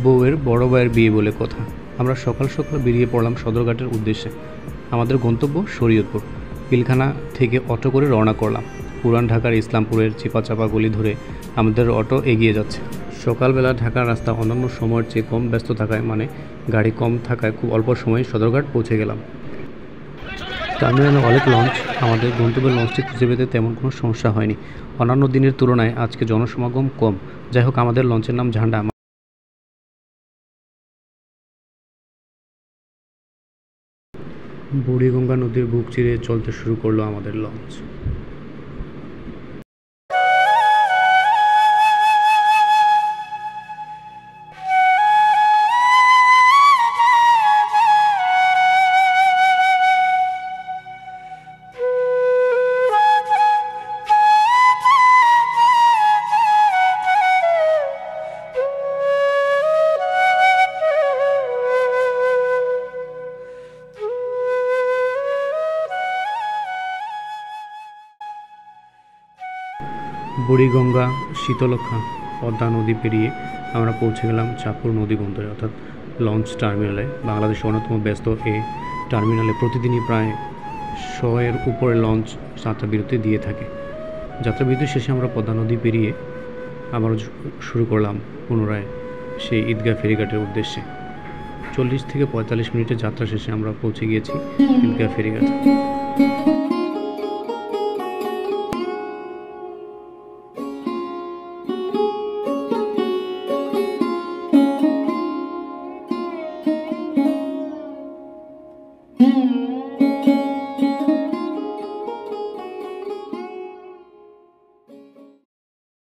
বউয়ের বড় ভাইয়ের বিয়ে বলে কথা। আমরা সকাল সকাল বেরিয়ে পড়লাম সদরঘাটের উদ্দেশ্যে। আমাদের গন্তব্য শরীয়তপুর। পিলখানা থেকে অটো করে রওনা করলাম। পুরান ঢাকার ইসলামপুরের চিপাচাপা গলি ধরে আমাদের অটো এগিয়ে যাচ্ছে। সকালবেলা ঢাকার রাস্তা অন্যান্য সময়ের চেয়ে কম ব্যস্ত থাকায়, মানে গাড়ি কম থাকায়, খুব অল্প সময়ে সদরঘাট পৌঁছে গেলাম। টার্মিনালে অনেক লঞ্চ। আমাদের গন্তব্যের লঞ্চটি খুঁজে পেতে তেমন কোনো সমস্যা হয়নি। অন্যান্য দিনের তুলনায় আজকে জনসমাগম কম। যাই হোক, আমাদের লঞ্চের নাম ঝান্ডা। বুড়িগঙ্গা নদীর বুক চিরে চলতে শুরু করলো আমাদের লঞ্চ। বুড়িগঙ্গা, শীতলক্ষা, পদ্মা নদী পেরিয়ে আমরা পৌঁছে গেলাম চাঁদপুর নদী বন্দরে, অর্থাৎ লঞ্চ টার্মিনালে। বাংলাদেশের অন্যতম ব্যস্ত এই টার্মিনালে প্রতিদিনই প্রায় 100-এর উপরে লঞ্চ যাত্রাবিরতি দিয়ে থাকে। যাত্রাবিরতি শেষে আমরা পদ্মা নদী পেরিয়ে আবারও শুরু করলাম পুনরায় সেই ঈদগাহ ফেরিঘাটের উদ্দেশ্যে। 40 থেকে 45 মিনিটের যাত্রা শেষে আমরা পৌঁছে গিয়েছি ঈদগাহ ফেরিঘাট।